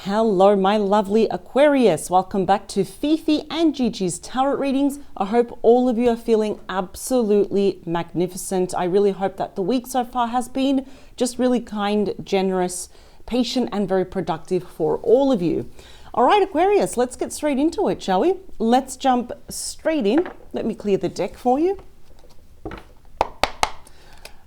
Hello, my lovely Aquarius. Welcome back to Fifi and Gigi's tarot readings. I hope all of you are feeling absolutely magnificent. I really hope that the week so far has been just really kind, generous, patient, and very productive for all of you. All right, Aquarius, let's get straight into it, shall we? Let's jump straight in. Let me clear the deck for you.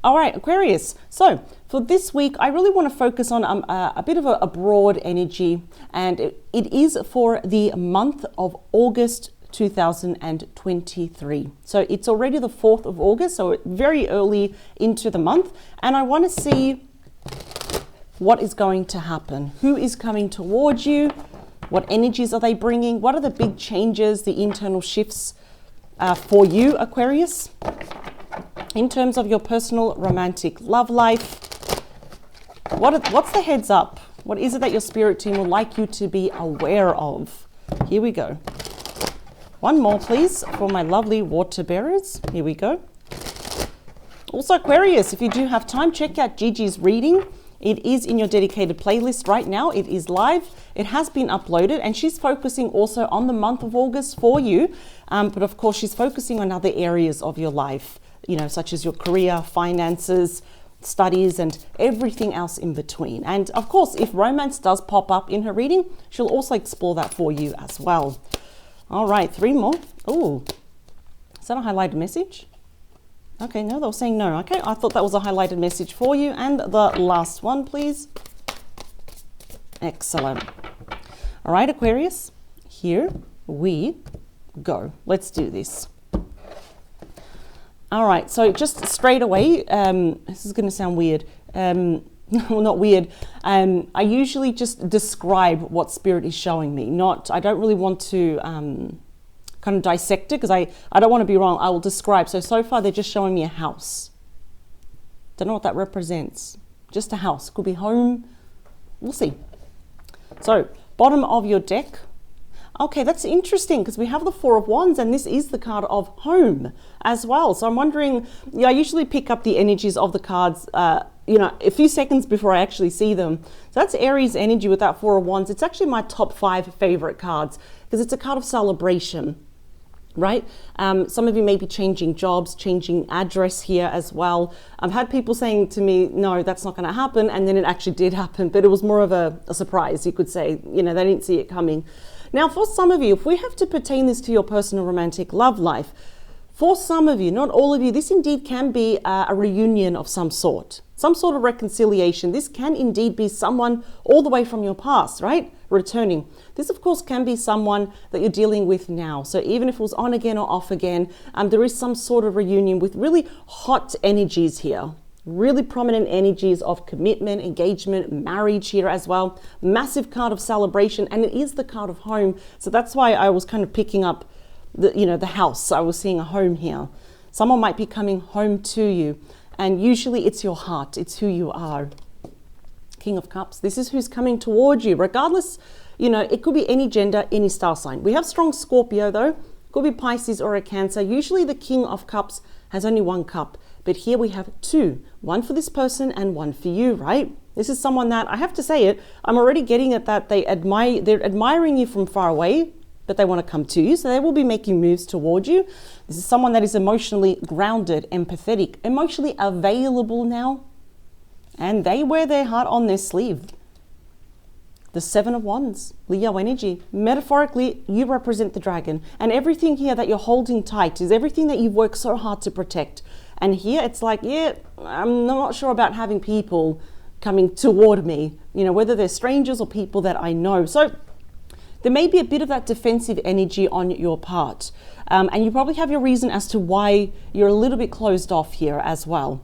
All right, Aquarius. So for this week, I really want to focus on a bit of a broad energy, and it is for the month of August 2023. So it's already the 4th of August, so very early into the month, and I want to see what is going to happen. Who is coming towards you? What energies are they bringing? What are the big changes, the internal shifts for you, Aquarius? In terms of your personal romantic love life, what's the heads up? What is it that your spirit team would like you to be aware of? Here we go. One more, please, for my lovely water bearers. Here we go. Also, Aquarius, if you do have time, check out Gigi's reading. It is in your dedicated playlist right now. It is live. It has been uploaded, and she's focusing also on the month of August for you. But of course, she's focusing on other areas of your life, you know, such as your career, finances, studies, and everything else in between. And of course, if romance does pop up in her reading, she'll also explore that for you as well. All right, 3 more. Oh, is that a highlighted message? Okay, no, they were saying no. Okay, I thought that was a highlighted message for you. And the last one, please. Excellent. All right, Aquarius, here we go. Let's do this. All right, so just straight away, this is going to sound weird. Well, not weird. I usually just describe what spirit is showing me. I don't really want to kind of dissect it because I don't want to be wrong. I will describe. So far, they're just showing me a house. Don't know what that represents. Just a house. Could be home. We'll see. So, bottom of your deck. Okay, that's interesting because we have the 4 of Wands, and this is the card of home as well. So I'm wondering, I usually pick up the energies of the cards, a few seconds before I actually see them. So that's Aries energy with that 4 of Wands. It's actually my top 5 favorite cards because it's a card of celebration, right? Some of you may be changing jobs, changing address here as well. I've had people saying to me, no, that's not going to happen. And then it actually did happen, but it was more of a surprise, you could say. They didn't see it coming. Now, for some of you, if we have to pertain this to your personal romantic love life, for some of you, not all of you, this indeed can be a reunion of some sort of reconciliation. This can indeed be someone all the way from your past, right? Returning. This, of course, can be someone that you're dealing with now. So even if it was on again or off again, there is some sort of reunion with really hot energies here. Really prominent energies of commitment, engagement, marriage here as well. Massive card of celebration, and it is the card of home. So that's why I was kind of picking up the house. I was seeing a home here. Someone might be coming home to you, and usually it's your heart. It's who you are. King of Cups. This is who's coming towards you, regardless. It could be any gender, any star sign. We have strong Scorpio though. Could be Pisces or a Cancer. Usually the King of Cups has only 1 cup. But here we have 2, 1 for this person and 1 for you, right? This is someone that, I have to say it, I'm already getting at that they're admiring you from far away, but they want to come to you. So they will be making moves towards you. This is someone that is emotionally grounded, empathetic, emotionally available now. And they wear their heart on their sleeve. The 7 of Wands, Leo energy. Metaphorically, you represent the dragon. And everything here that you're holding tight is everything that you've worked so hard to protect. And here it's like, I'm not sure about having people coming toward me, whether they're strangers or people that I know. So there may be a bit of that defensive energy on your part. And you probably have your reason as to why you're a little bit closed off here as well.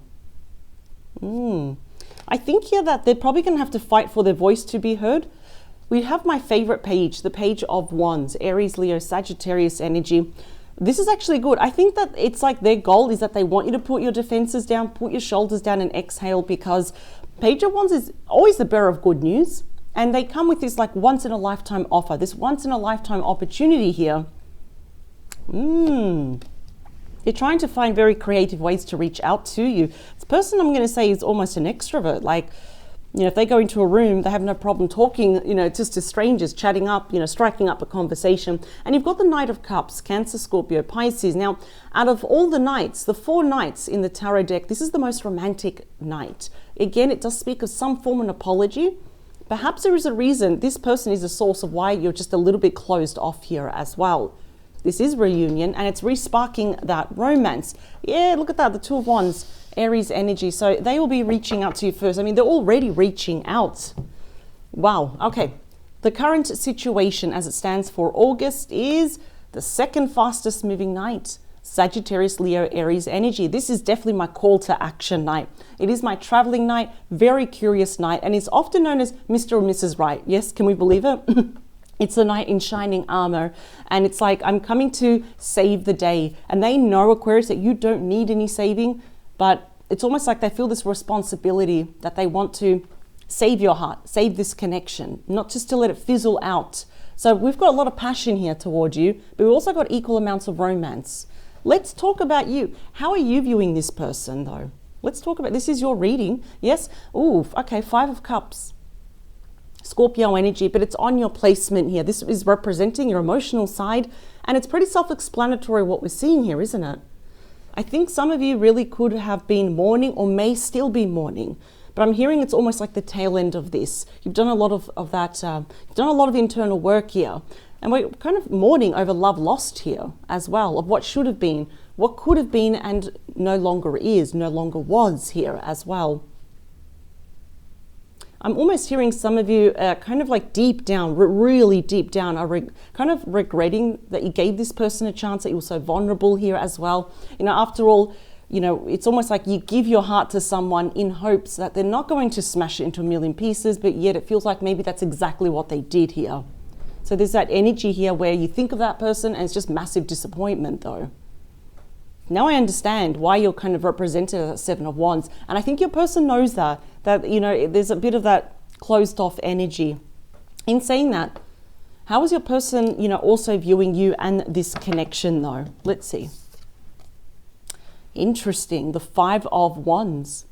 I think here that they're probably going to have to fight for their voice to be heard. We have my favorite page, the page of Wands, Aries, Leo, Sagittarius energy. This is actually good. I think that it's like their goal is that they want you to put your defenses down, put your shoulders down and exhale, because Page of Wands is always the bearer of good news. And they come with this like once in a lifetime offer, this once in a lifetime opportunity here. They're trying to find very creative ways to reach out to you. This person, I'm going to say, is almost an extrovert. Like You know, if they go into a room, they have no problem talking, you know, just to strangers, chatting up, you know, striking up a conversation. And you've got the Knight of Cups, Cancer, Scorpio, Pisces. Now, out of all the knights, the 4 knights in the tarot deck, this is the most romantic knight. Again, it does speak of some form of an apology. Perhaps there is a reason this person is a source of why you're just a little bit closed off here as well. This is reunion, and it's re-sparking that romance. Yeah, look at that, the 2 of Wands. Aries energy, so they will be reaching out to you first. I mean, they're already reaching out. Wow, okay. The current situation as it stands for August is the 2nd fastest moving night, Sagittarius, Leo, Aries energy. This is definitely my call to action night. It is my traveling night, very curious night, and it's often known as Mr. or Mrs. Right. Yes, can we believe it? It's the knight in shining armor, and it's like, I'm coming to save the day. And they know, Aquarius, that you don't need any saving. But it's almost like they feel this responsibility that they want to save your heart, save this connection, not just to let it fizzle out. So we've got a lot of passion here toward you, but we've also got equal amounts of romance. Let's talk about you. How are you viewing this person though? Let's talk about, this is your reading. Yes? Ooh, okay, 5 of Cups. Scorpio energy, but it's on your placement here. This is representing your emotional side, and it's pretty self-explanatory what we're seeing here, isn't it? I think some of you really could have been mourning or may still be mourning, but I'm hearing it's almost like the tail end of this. You've done a lot of that, you've done a lot of internal work here, and we're kind of mourning over love lost here as well, of what should have been, what could have been and no longer is, no longer was here as well. I'm almost hearing some of you kind of like deep down, really deep down, are kind of regretting that you gave this person a chance, that you were so vulnerable here as well. You know, after all, you know, it's almost like you give your heart to someone in hopes that they're not going to smash it into a million pieces, but yet it feels like maybe that's exactly what they did here. So there's that energy here where you think of that person and it's just massive disappointment though. Now I understand why you're kind of represented as 7 of Wands. And I think your person knows that, you know, there's a bit of that closed off energy. In saying that, how is your person, you know, also viewing you and this connection though? Let's see. Interesting, the 5 of Wands.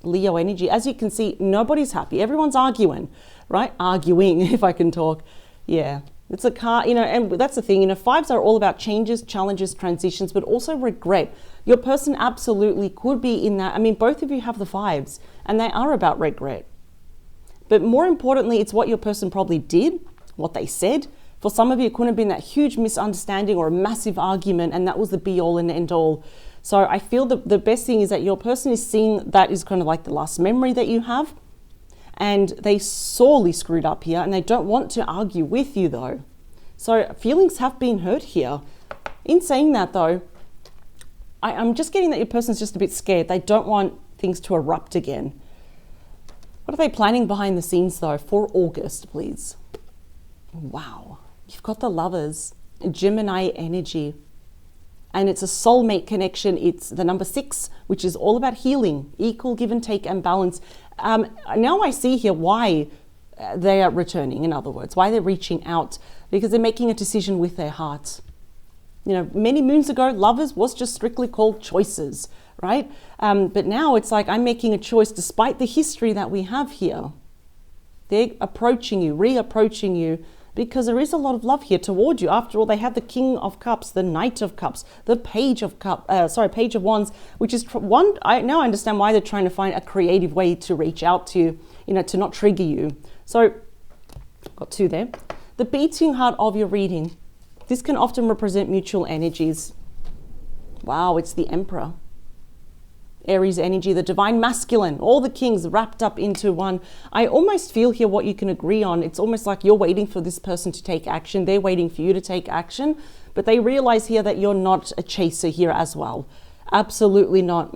Leo energy. As you can see, nobody's happy. Everyone's arguing, right? Arguing, if I can talk. Yeah. It's a car, you know, and that's the thing, you know, 5s are all about changes, challenges, transitions, but also regret. Your person absolutely could be in that. I mean, both of you have the 5s and they are about regret. But more importantly, it's what your person probably did, what they said. For some of you, it couldn't have been that huge misunderstanding or a massive argument, and that was the be all and end all. So I feel that the best thing is that your person is seeing that is kind of like the last memory that you have. And they sorely screwed up here, and they don't want to argue with you though. So feelings have been hurt here. In saying that though, I'm just getting that your person's just a bit scared. They don't want things to erupt again. What are they planning behind the scenes though for August, please? Wow, you've got the Lovers, Gemini energy. And it's a soulmate connection. It's the number 6, which is all about healing, equal give and take and balance. Now I see here why they are returning, in other words, why they're reaching out, because they're making a decision with their heart. You know, many moons ago, Lovers was just strictly called choices, right? But now it's like, I'm making a choice despite the history that we have here. They're approaching you, reapproaching you, because there is a lot of love here toward you. After all, they have the King of Cups, the Knight of Cups, the Page of Page of Wands, which is one. I now understand why they're trying to find a creative way to reach out to you, you know, to not trigger you. So, got 2 there. The beating heart of your reading. This can often represent mutual energies. Wow, it's the Emperor. Aries energy, the divine masculine, all the kings wrapped up into one. I almost feel here what you can agree on. It's almost like you're waiting for this person to take action. They're waiting for you to take action, but they realize here that you're not a chaser here as well. Absolutely not.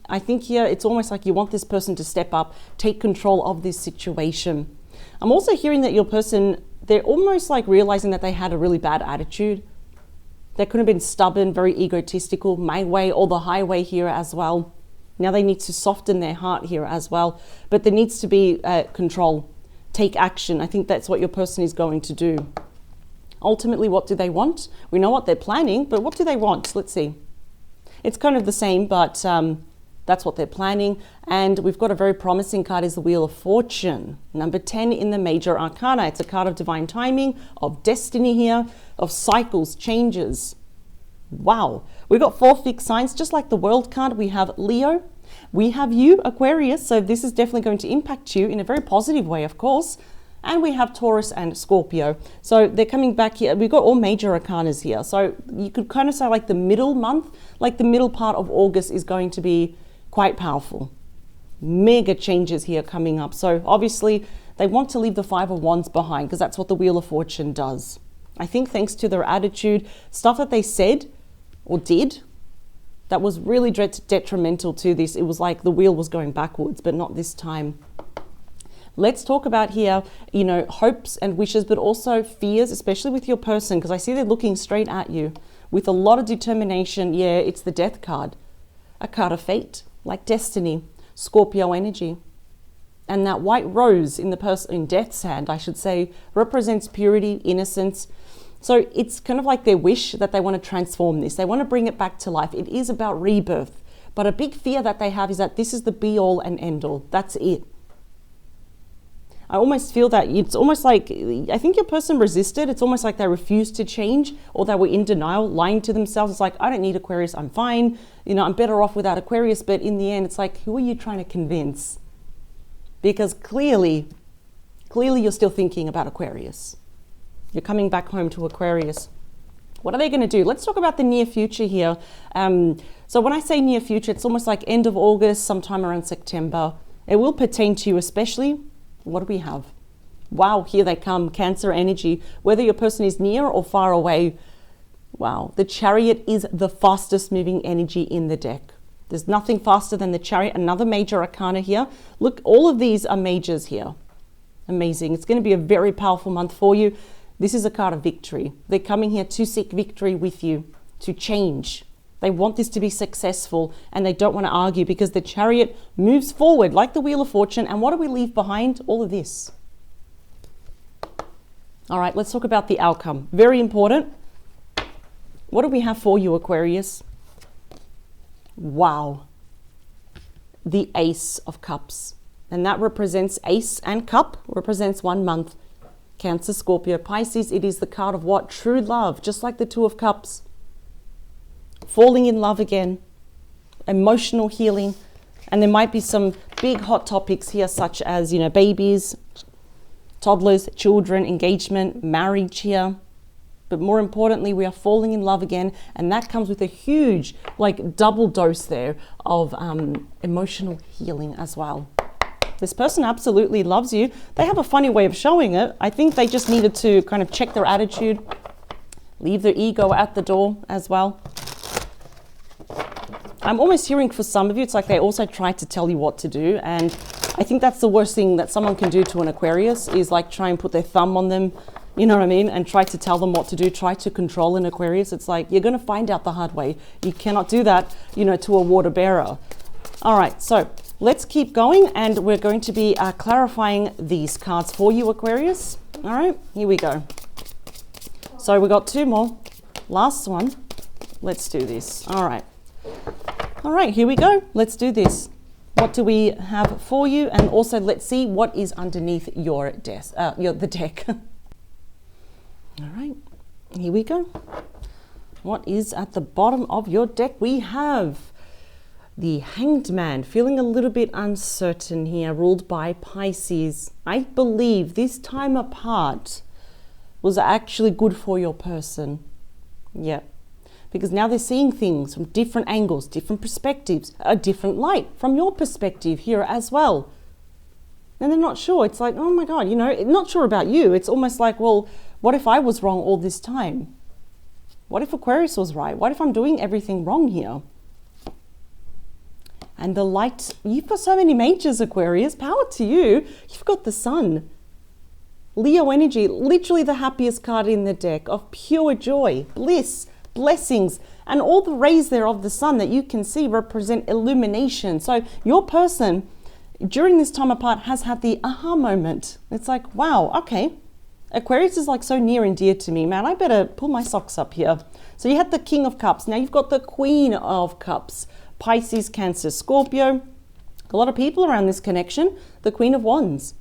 I think here it's almost like you want this person to step up, take control of this situation. I'm also hearing that your person, they're almost like realizing that they had a really bad attitude. They could have been stubborn, very egotistical, my way or the highway here as well. Now they need to soften their heart here as well, but there needs to be control, take action. I think that's what your person is going to do. Ultimately, what do they want? We know what they're planning, but what do they want? Let's see. It's kind of the same, but That's what they're planning. And we've got a very promising card is the Wheel of Fortune. Number 10 in the Major Arcana. It's a card of divine timing, of destiny here, of cycles, changes. Wow. We've got 4 fixed signs, just like the World card. We have Leo. We have you, Aquarius. So this is definitely going to impact you in a very positive way, of course. And we have Taurus and Scorpio. So they're coming back here. We've got all major arcanas here. So you could kind of say like the middle month, like the middle part of August is going to be quite powerful. Mega changes here coming up. So obviously they want to leave the 5 of Wands behind because that's what the Wheel of Fortune does. I think thanks to their attitude, stuff that they said or did, that was really detrimental to this. It was like the wheel was going backwards, but not this time. Let's talk about here, you know, hopes and wishes, but also fears, especially with your person, because I see they're looking straight at you with a lot of determination. Yeah, it's the Death card, a card of fate, like destiny, Scorpio energy. And that white rose in the person, in Death's hand, I should say, represents purity, innocence. So it's kind of like their wish that they want to transform this. They want to bring it back to life. It is about rebirth. But a big fear that they have is that this is the be all and end all. That's it. I almost feel that it's almost like, I think your person resisted. It's almost like they refused to change, or they were in denial, lying to themselves. It's like, I don't need Aquarius, I'm fine. You know, I'm better off without Aquarius. But in the end, it's like, who are you trying to convince? Because clearly you're still thinking about Aquarius. You're coming back home to Aquarius. What are they going to do? Let's talk about the near future here. So when I say near future, it's almost like end of August, sometime around September. It will pertain to you especially. What do we have? Wow, here they come, Cancer energy. Whether your person is near or far away, wow. The Chariot is the fastest moving energy in the deck. There's nothing faster than the Chariot. Another major arcana here. Look, all of these are majors here. Amazing. It's going to be a very powerful month for you. This is a card of victory. They're coming here to seek victory with you, to change. They want this to be successful and they don't want to argue because the Chariot moves forward like the Wheel of Fortune. And what do we leave behind? All of this. All right, let's talk about the outcome. Very important. What do we have for you, Aquarius? Wow. The Ace of Cups. And that represents Ace and Cup, represents 1 month. Cancer, Scorpio, Pisces, it is the card of what? True love, just like the Two of Cups. Falling in love again, emotional healing, and there might be some big hot topics here such as, you know, babies, toddlers, children, engagement, marriage here. But more importantly, we are falling in love again, and that comes with a huge, like, double dose there of emotional healing as well. This person absolutely loves you. They have a funny way of showing it. I think they just needed to kind of check their attitude, leave their ego at the door as well. I'm almost hearing for some of you, it's like they also try to tell you what to do. And I think that's the worst thing that someone can do to an Aquarius is like try and put their thumb on them, you know what I mean? And try to tell them what to do, try to control an Aquarius. It's like, you're going to find out the hard way. You cannot do that, you know, to a water bearer. All right, so let's keep going. And we're going to be clarifying these cards for you, Aquarius. All right, here we go. So we got 2 more. Last one. Let's do this. All right. All right, here we go. Let's do this. What do we have for you? And also let's see what is underneath your desk, the deck. All right, here we go. What is at the bottom of your deck? We have the Hanged Man, feeling a little bit uncertain here, ruled by Pisces. I believe this time apart was actually good for your person. Yeah. Because now they're seeing things from different angles, different perspectives, a different light from your perspective here as well. And they're not sure. It's like, oh my God, you know, not sure about you. It's almost like, well, what if I was wrong all this time? What if Aquarius was right? What if I'm doing everything wrong here? And the light, you've got so many majors, Aquarius. Power to you. You've got the Sun. Leo energy, literally the happiest card in the deck of pure joy, bliss, blessings, and all the rays there of the sun that you can see represent illumination. So your person during this time apart has had the aha moment. It's like, wow, okay, Aquarius is like so near and dear to me, man. I better pull my socks up here. So you had the King of Cups. Now you've got the Queen of Cups. Pisces, Cancer, Scorpio. A lot of people around this connection. The Queen of Wands.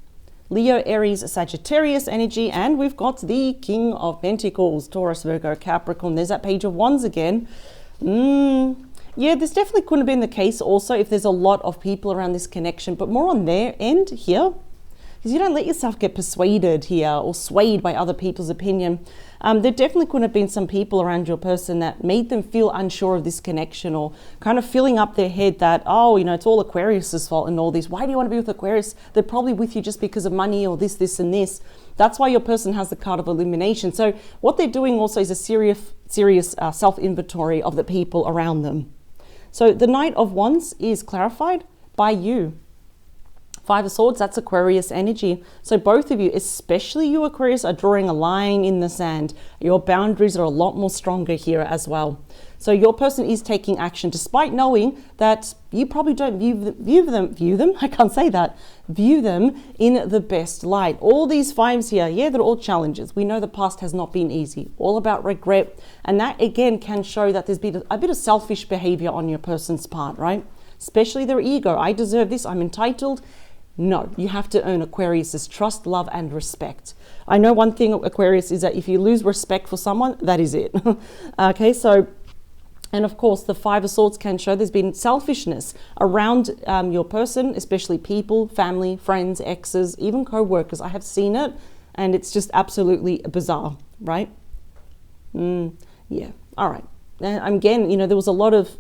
Leo, Aries, Sagittarius energy. And we've got the King of Pentacles, Taurus, Virgo, Capricorn. There's that Page of Wands again. Yeah, this definitely couldn't have been the case also if there's a lot of people around this connection, but more on their end here. Because you don't let yourself get persuaded here or swayed by other people's opinion. There definitely could have been some people around your person that made them feel unsure of this connection, or kind of filling up their head that, oh, you know, it's all Aquarius's fault and all this. Why do you want to be with Aquarius? They're probably with you just because of money or this, and this. That's why your person has the card of illumination. So what they're doing also is a serious self-inventory of the people around them. So the Knight of Wands is clarified by you. Five of Swords, that's Aquarius energy. So both of you, especially you Aquarius, are drawing a line in the sand. Your boundaries are a lot more stronger here as well. So your person is taking action despite knowing that you probably don't view them, I can't say that, view them in the best light. All these fives here, yeah, they're all challenges. We know the past has not been easy, all about regret. And that again can show that there's been a bit of selfish behavior on your person's part, right? Especially their ego. I deserve this, I'm entitled. No, you have to earn Aquarius's trust, love, and respect. I know one thing, Aquarius, is that if you lose respect for someone, that is it. Okay, so, and of course, the Five of Swords can show there's been selfishness around your person, especially people, family, friends, exes, even co-workers. I have seen it, and it's just absolutely bizarre, right? Yeah, all right. And again, you know, there was a lot of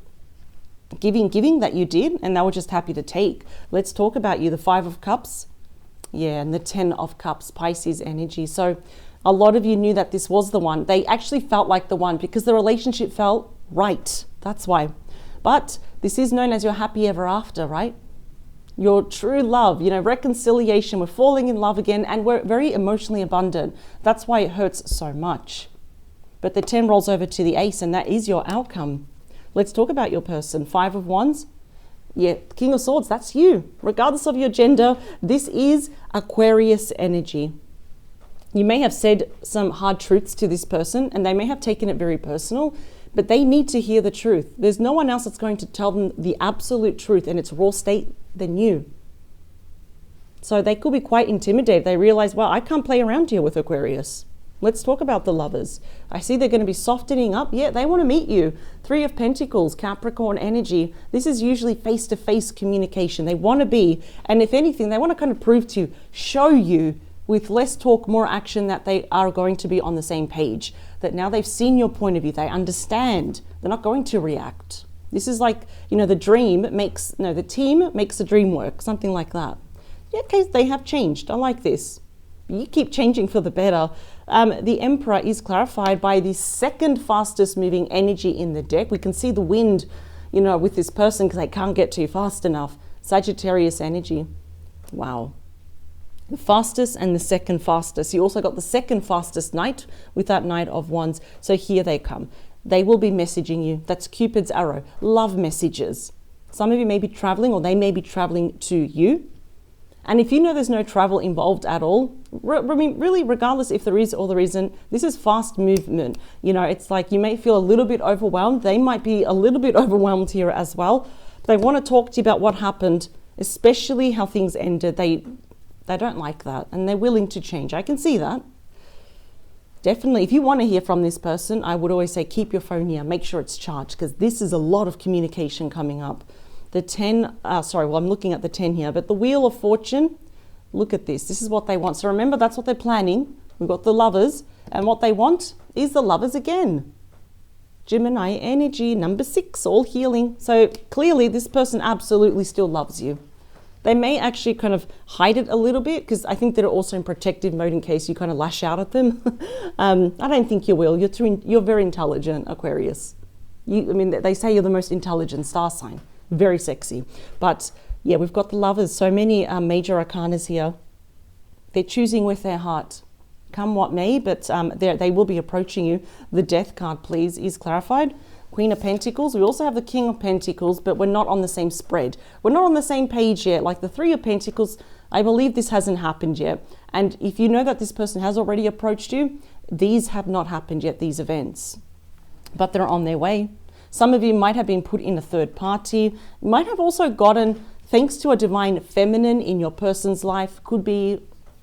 giving that you did, and they were just happy to take. Let's talk about you. The Five of Cups, yeah, and the Ten of Cups, Pisces energy. So a lot of you knew that this was the one. They actually felt like the one because the relationship felt right. That's why. But this is known as your happy ever after, right? Your true love, you know, reconciliation. We're falling in love again, and we're very emotionally abundant. That's why it hurts so much. But the 10 rolls over to the Ace, and that is your outcome. Let's talk about your person. Five of Wands. Yeah, King of Swords, that's you. Regardless of your gender, this is Aquarius energy. You may have said some hard truths to this person, and they may have taken it very personal, but they need to hear the truth. There's no one else that's going to tell them the absolute truth in its raw state than you. So they could be quite intimidated. They realize, well, I can't play around here with Aquarius. Let's talk about the Lovers. I see they're going to be softening up. Yeah, they want to meet you. Three of Pentacles, Capricorn energy. This is usually face-to-face communication. They want to be, and if anything, they want to kind of prove to you, show you with less talk, more action, that they are going to be on the same page. That now they've seen your point of view. They understand. They're not going to react. This is like, you know, the team makes the dream work. Something like that. Yeah, okay, they have changed. I like this. You keep changing for the better. The Emperor is clarified by the second fastest moving energy in the deck. We can see the wind, you know, with this person because they can't get too fast enough. Sagittarius energy. Wow. The fastest and the second fastest. You also got the second fastest Knight with that Knight of Wands. So here they come. They will be messaging you. That's Cupid's arrow. Love messages. Some of you may be traveling, or they may be traveling to you. And if you know there's no travel involved at all, really, regardless if there is or there isn't, this is fast movement. You know, it's like you may feel a little bit overwhelmed. They might be a little bit overwhelmed here as well. They want to talk to you about what happened, especially how things ended. They don't like that, and they're willing to change. I can see that. Definitely, if you want to hear from this person, I would always say keep your phone here. Make sure it's charged, because this is a lot of communication coming up. The 10, I'm looking at the 10 here, but the Wheel of Fortune, look at this. This is what they want. So remember, that's what they're planning. We've got the Lovers, and what they want is the Lovers again. Gemini energy, number 6, all healing. So clearly, this person absolutely still loves you. They may actually kind of hide it a little bit, because I think they're also in protective mode in case you kind of lash out at them. I don't think you will. You're very intelligent, Aquarius. They say you're the most intelligent star sign. Very sexy. But yeah, we've got the Lovers. So many major arcanas here. They're choosing with their heart. Come what may, but they will be approaching you. The Death card, please, is clarified. Queen of Pentacles. We also have the King of Pentacles, but we're not on the same spread. We're not on the same page yet. Like the Three of Pentacles, I believe this hasn't happened yet. And if you know that this person has already approached you, these have not happened yet, these events. But they're on their way. Some of you might have been put in a third party. You might have also gotten, thanks to a divine feminine in your person's life, could be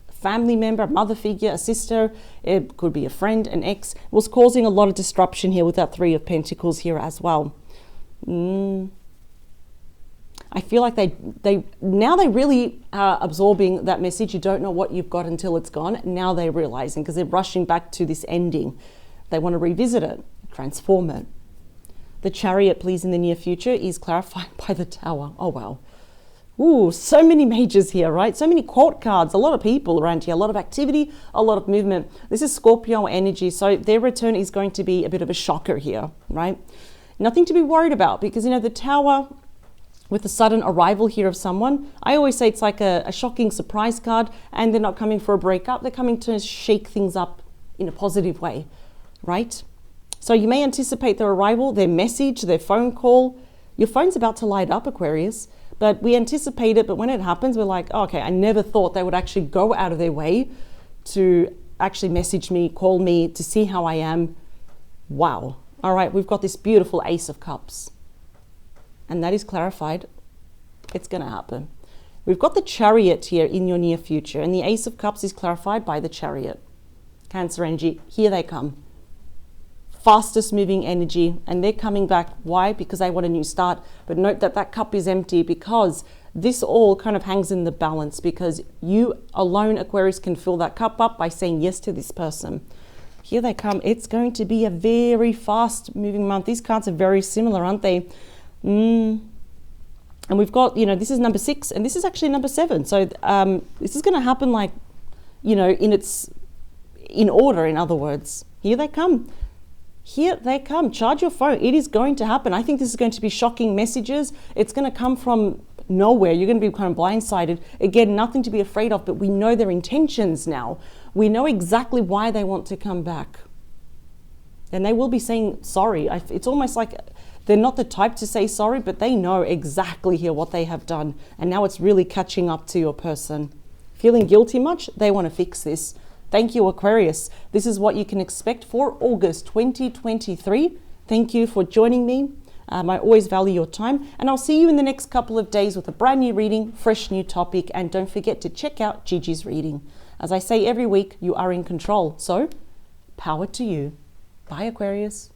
a family member, a mother figure, a sister, it could be a friend, an ex, was causing a lot of disruption here with that Three of Pentacles here as well. I feel like they really are absorbing that message. You don't know what you've got until it's gone. Now they're realizing, because they're rushing back to this ending. They want to revisit it, transform it. The Chariot, please, in the near future is clarified by the Tower. Oh, wow. Ooh, so many majors here, right? So many court cards, a lot of people around here, a lot of activity, a lot of movement. This is Scorpio energy, so their return is going to be a bit of a shocker here, right? Nothing to be worried about, because, you know, the Tower, with the sudden arrival here of someone, I always say it's like a shocking surprise card, and they're not coming for a breakup. They're coming to shake things up in a positive way, right? So you may anticipate their arrival, their message, their phone call. Your phone's about to light up, Aquarius, but we anticipate it. But when it happens, we're like, oh, okay, I never thought they would actually go out of their way to actually message me, call me, to see how I am. Wow. All right, we've got this beautiful Ace of Cups. And that is clarified. It's going to happen. We've got the Chariot here in your near future, and the Ace of Cups is clarified by the Chariot. Cancer energy, here they come. Fastest moving energy, and they're coming back. Why? Because they want a new start. But note that that cup is empty, because this all kind of hangs in the balance, because you alone, Aquarius, can fill that cup up by saying yes to this person. Here they come. It's going to be a very fast moving month. These cards are very similar, aren't they? And we've got, you know, this is number 6, and this is actually number 7. So this is going to happen, like, you know, in order, in other words. Here they come. Here they come. Charge your phone. It is going to happen. I think this is going to be shocking messages. It's going to come from nowhere. You're going to be kind of blindsided. Again, nothing to be afraid of, but we know their intentions now. We know exactly why they want to come back. And they will be saying sorry. It's almost like they're not the type to say sorry, but they know exactly here what they have done. And now it's really catching up to your person. Feeling guilty much? They want to fix this. Thank you, Aquarius. This is what you can expect for August 2023. Thank you for joining me. I always value your time, and I'll see you in the next couple of days with a brand new reading, fresh new topic, and don't forget to check out Gigi's reading. As I say every week, you are in control, so power to you. Bye, Aquarius.